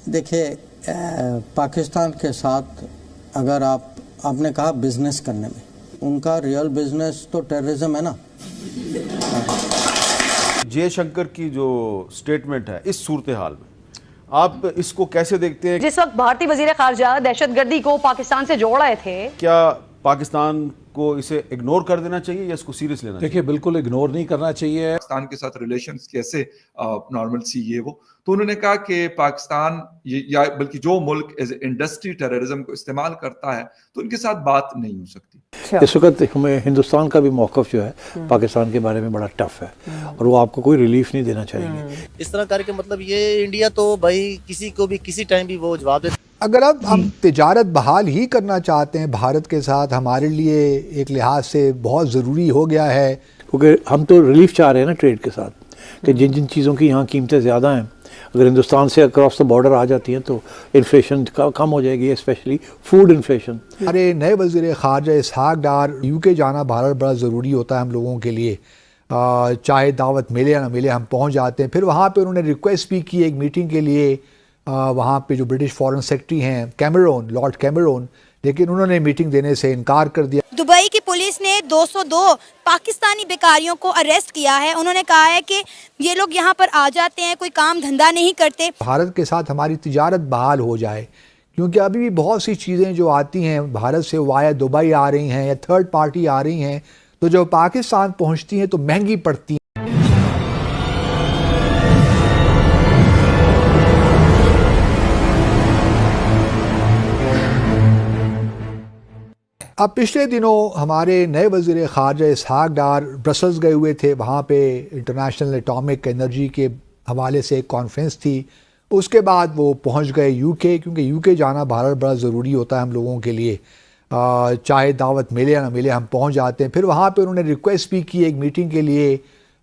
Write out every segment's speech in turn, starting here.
देखिए, पाकिस्तान के साथ अगर आपने कहा बिजनेस करने में, उनका रियल बिजनेस तो टेररिज्म है ना। जयशंकर की जो स्टेटमेंट है इस सूरत हाल में आप इसको कैसे देखते हैं? जिस वक्त भारतीय वजीर खारजा दहशतगर्दी को पाकिस्तान से जोड़ रहे थे, क्या पाकिस्तान को इसे इग्नोर कर देना चाहिए या इसको सीरियस लेना चाहिए? देखिए, बिल्कुल इग्नोर नहीं करना चाहिए। पाकिस्तान के साथ रिलेशंस कैसे नॉर्मल सी ये वो, तो उन्होंने कहा कि पाकिस्तान या बल्कि जो मुल्क एज इंडस्ट्री टेररिज्म को इस्तेमाल करता है तो उनके साथ बात नहीं हो सकती। इस वक्त हमें हिंदुस्तान का भी मौक़िफ़ जो है पाकिस्तान के बारे में बड़ा टफ है और वो आपको कोई रिलीफ नहीं देना चाहिए। इस तरह करके मतलब ये इंडिया तो भाई किसी को भी किसी टाइम भी वो जवाब दे। अगर अब हम तिजारत बहाल ही करना चाहते हैं भारत के साथ, हमारे लिए एक लिहाज से बहुत ज़रूरी हो गया है, क्योंकि हम तो रिलीफ चाह रहे हैं ना ट्रेड के साथ, कि जिन जिन चीज़ों की यहाँ कीमतें ज़्यादा हैं अगर हिंदुस्तान से अक्रॉस द बॉर्डर आ जाती हैं तो इन्फ्लेशन कम हो जाएगी, स्पेशली फूड इन्फ्लेशन। हमारे नए वज़ीर ख़ारजा इसहाक़ डार यूके जाना भारत बड़ा ज़रूरी होता है हम लोगों के लिए, चाहे दावत मिले या ना मिले हम पहुँच जाते हैं। फिर वहाँ पर उन्होंने रिक्वेस्ट भी की एक मीटिंग के लिए, वहाँ पे जो ब्रिटिश फॉरेन सेक्रेटरी हैं कैमरून, लॉर्ड कैमरून, लेकिन उन्होंने मीटिंग देने से इनकार कर दिया। दुबई की पुलिस ने 202 पाकिस्तानी बेकारियों को अरेस्ट किया है। उन्होंने कहा है कि ये लोग यहाँ पर आ जाते हैं, कोई काम धंधा नहीं करते। भारत के साथ हमारी तिजारत बहाल हो जाए, क्योंकि अभी भी बहुत सी चीज़ें जो आती हैं भारत से वाया दुबई आ रही हैं या थर्ड पार्टी आ रही हैं, तो जब पाकिस्तान पहुँचती हैं तो महंगी पड़ती हैं। अब पिछले दिनों हमारे नए वज़ीर ख़ारजा इसहाक़ डार ब्रसल्स गए हुए थे, वहाँ पे इंटरनेशनल एटॉमिक एनर्जी के हवाले से एक कॉन्फ्रेंस थी। उसके बाद वो पहुँच गए यूके, क्योंकि यूके जाना भारत बड़ा ज़रूरी होता है हम लोगों के लिए, चाहे दावत मिले या ना मिले हम पहुँच जाते हैं। फिर वहाँ पे उन्होंने रिक्वेस्ट भी की एक मीटिंग के लिए,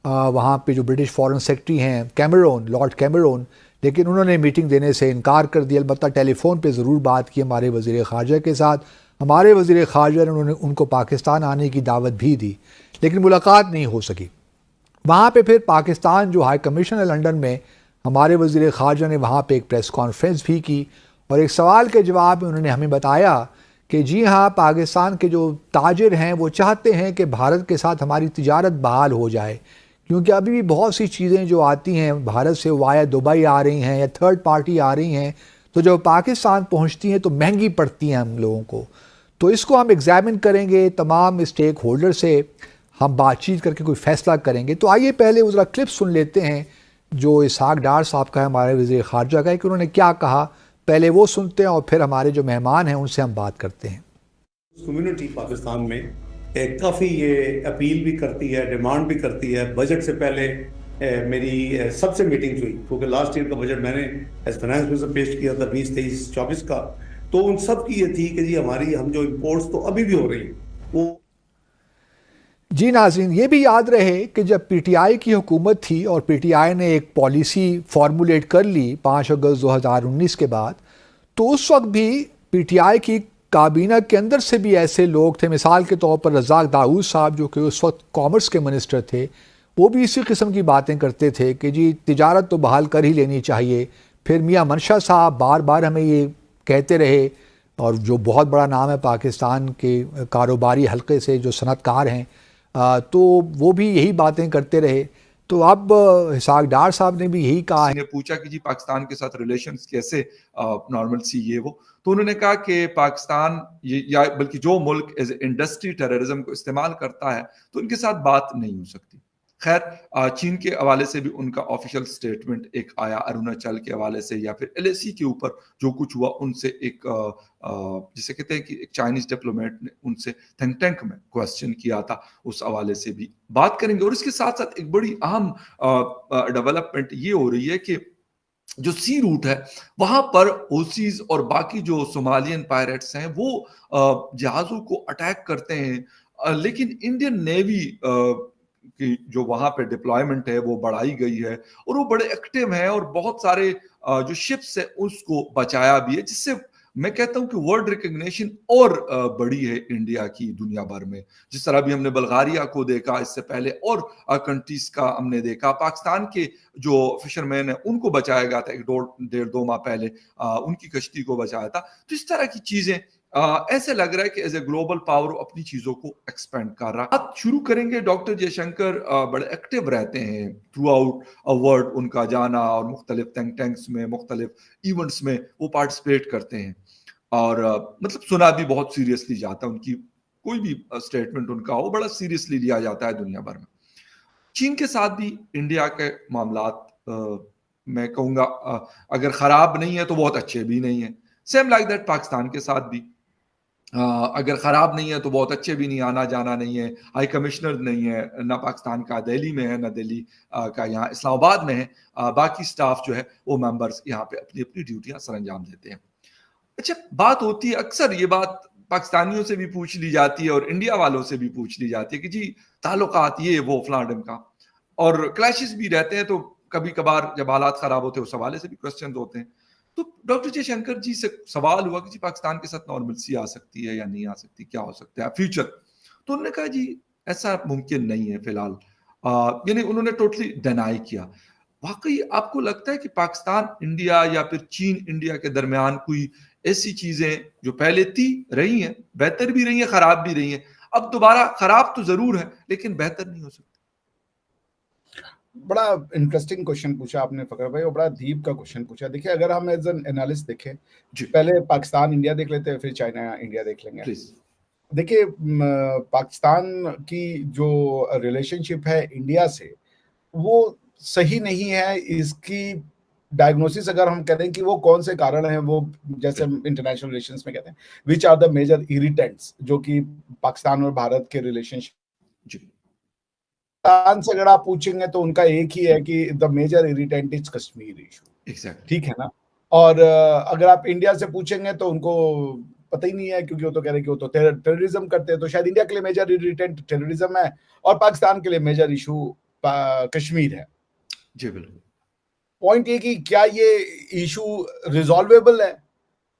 वहाँ पे जो ब्रिटिश फॉरेन सेक्रेटरी हैं कैमरून, लॉर्ड कैमरून, लेकिन उन्होंने मीटिंग देने से इनकार कर दिया। अलबत्ता टेलीफोन पे ज़रूर बात की हमारे वज़ीर ख़ारजा के साथ। हमारे वज़ीर ख़ारजा ने उनको पाकिस्तान आने की दावत भी दी, लेकिन मुलाकात नहीं हो सकी। वहाँ पे फिर पाकिस्तान जो हाई कमीशन है लंदन में, हमारे वज़ीर ख़ारजा ने वहाँ पे एक प्रेस कॉन्फ्रेंस भी की और एक सवाल के जवाब में उन्होंने हमें बताया कि जी हाँ, पाकिस्तान के जो ताजिर हैं वो चाहते हैं कि भारत के साथ हमारी तिजारत बहाल हो जाए, क्योंकि अभी भी बहुत सी चीज़ें जो आती हैं भारत से वाया दुबई आ रही हैं या थर्ड पार्टी आ रही हैं, तो जब पाकिस्तान पहुँचती हैं तो महंगी पड़ती हैं हम लोगों को। तो इसको हम एग्जामिन करेंगे, तमाम स्टेक होल्डर से हम बातचीत करके कोई फ़ैसला करेंगे। तो आइए पहले ज़रा क्लिप सुन लेते हैं जो इसहाक़ डार साहब का है, हमारे वज़ीर ख़ारजा का है, कि उन्होंने क्या कहा। पहले वो सुनते हैं और फिर हमारे जो मेहमान हैं उनसे हम बात करते हैं। कम्युनिटी पाकिस्तान में काफ़ी ये अपील भी करती है, डिमांड भी करती है। बजट से पहले मेरी सबसे मीटिंग हुई, क्योंकि लास्ट ईयर का बजट मैंने एज फाइनेंस मिनिस्टर पेश किया था 20, 23, 24 का, तो उन सब की ये थी कि जी हमारी हम जो इम्पोर्ट्स तो अभी भी हो रही हैं वो। जी नाज़रीन, ये भी याद रहे कि जब पीटीआई की हुकूमत थी और पीटीआई ने एक पॉलिसी फार्मूलेट कर ली 5 अगस्त 2019 के बाद, तो उस वक्त भी पीटीआई की काबीना के अंदर से भी ऐसे लोग थे, मिसाल के तौर पर रज़ाक दाऊद साहब जो कि उस वक्त कॉमर्स के मिनिस्टर थे, वो भी इसी किस्म की बातें करते थे कि जी तिजारत तो बहाल कर ही लेनी चाहिए। फिर मियाँ मनशा साहब बार बार हमें ये कहते रहे, और जो बहुत बड़ा नाम है पाकिस्तान के कारोबारी हल्के से जो सनतकार हैं, तो वो भी यही बातें करते रहे। तो अब इसहाक़ डार साहब ने भी यही कहा है। पूछा कि जी पाकिस्तान के साथ रिलेशंस कैसे नॉर्मल सी ये वो, तो उन्होंने कहा कि पाकिस्तान या बल्कि जो मुल्क एज इंडस्ट्री टेररिज्म को इस्तेमाल करता है तो उनके साथ बात नहीं हो सकती। खैर, चीन के हवाले से भी उनका ऑफिशियल स्टेटमेंट एक आया, अरुणाचल के हवाले से या फिर एलएसी के ऊपर जो कुछ हुआ उनसे एक जिसे कहते हैं कि एक चाइनीज डिप्लोमेट ने उनसे थिंक टैंक में क्वेश्चन किया था, उस हवाले से भी बात करेंगे। और इसके साथ साथ एक बड़ी अहम डेवलपमेंट ये हो रही है कि जो सी रूट है वहां पर हुसीज और बाकी जो सोमालियन पायरेट्स हैं वो जहाजों को अटैक करते हैं, लेकिन इंडियन नेवी कि जो वहां पे डिप्लॉयमेंट है वो बढ़ाई गई है और वो बड़े एक्टिव हैं और बहुत सारे जो शिप्स है उसको बचाया भी है, जिससे मैं कहता हूं कि वर्ल्ड रिकग्निशन और बड़ी है इंडिया की दुनिया भर में। जिस तरह भी हमने बल्गारिया को देखा इससे पहले और कंट्रीज का हमने देखा, पाकिस्तान के जो फिशरमैन है उनको बचाया गया था 1-1.5-2 माह पहले, उनकी कश्ती को बचाया था। तो इस तरह की चीजें ऐसे लग रहा है कि एज ए ग्लोबल पावर अपनी चीजों को एक्सपेंड कर रहा है। आप शुरू करेंगे, डॉक्टर जयशंकर बड़े एक्टिव रहते हैं थ्रू आउट वर्ल्ड, उनका जाना और मुख्तलिफ थिंक टैंक्स में, मुख्तलिफ इवेंट्स में वो पार्टिसिपेट करते हैं और मतलब सुना भी बहुत सीरियसली जाता है, उनकी कोई भी स्टेटमेंट उनका हो बड़ा सीरियसली लिया जाता है दुनिया भर में। चीन के साथ भी इंडिया के मामलात मैं कहूँगा अगर खराब नहीं है तो बहुत अच्छे भी नहीं है। सेम लाइक दैट पाकिस्तान के साथ भी अगर खराब नहीं है तो बहुत अच्छे भी नहीं, आना जाना नहीं है, हाई कमिश्नर नहीं है, ना पाकिस्तान का दिल्ली में है ना दिल्ली का यहाँ इस्लामाबाद में है, बाकी स्टाफ जो है वो मेंबर्स यहाँ पे अपनी अपनी ड्यूटियां सर अंजाम देते हैं। अच्छा, बात होती है अक्सर, ये बात पाकिस्तानियों से भी पूछ ली जाती है और इंडिया वालों से भी पूछ ली जाती है कि जी ताल्लुकात ये वो फलां का, और क्लैशेस भी रहते हैं, तो कभी कभार जब हालात खराब होते हैं उस हवाले से भी क्वेश्चन होते हैं। तो डॉक्टर जयशंकर जी से सवाल हुआ कि जी पाकिस्तान के साथ नॉर्मलसी आ सकती है या नहीं आ सकती, क्या हो सकता है फ्यूचर? तो उन्होंने कहा जी ऐसा मुमकिन नहीं है फिलहाल, यानी उन्होंने टोटली डिनाई किया। वाकई आपको लगता है कि पाकिस्तान इंडिया या फिर चीन इंडिया के दरमियान कोई ऐसी चीजें जो पहले थी रही हैं, बेहतर भी रही हैं, खराब भी रही हैं, अब दोबारा खराब तो जरूर है लेकिन बेहतर नहीं हो सकती? बड़ा इंटरेस्टिंग क्वेश्चन पूछा आपने फकर भाई, और बड़ा डीप का क्वेश्चन पूछा। देखिए, अगर हम एज एन एनालिस्ट देखें, पहले पाकिस्तान इंडिया देख लेते हैं, फिर चाइना इंडिया देख लेंगे। देखिए, पाकिस्तान की जो रिलेशनशिप है इंडिया से वो सही नहीं है। इसकी डायग्नोसिस अगर हम करें कि वो कौन से कारण हैं, वो जैसे इंटरनेशनल रिलेशंस में कहते हैं which are the major irritants, जो कि पाकिस्तान और भारत के रिलेशनशिप, पाकिस्तान से अगर आप पूछेंगे तो उनका एक ही है कि the major irritant is Kashmir issue. ठीक है ना? और अगर आप इंडिया से पूछेंगे तो उनको पता ही नहीं है, क्योंकि वो तो कह रहे हैं कि वो तो टेररिज्म करते हैं, तो शायद इंडिया के लिए मेजर इरिटेंट टेररिज्म है और पाकिस्तान के लिए मेजर इशू कश्मीर है। जी बिल्कुल। पॉइंट ये कि क्या ये इशू रिजॉल्वेबल है?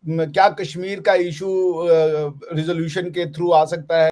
क्या कश्मीर का इशू रिजोल्यूशन के थ्रू आ सकता है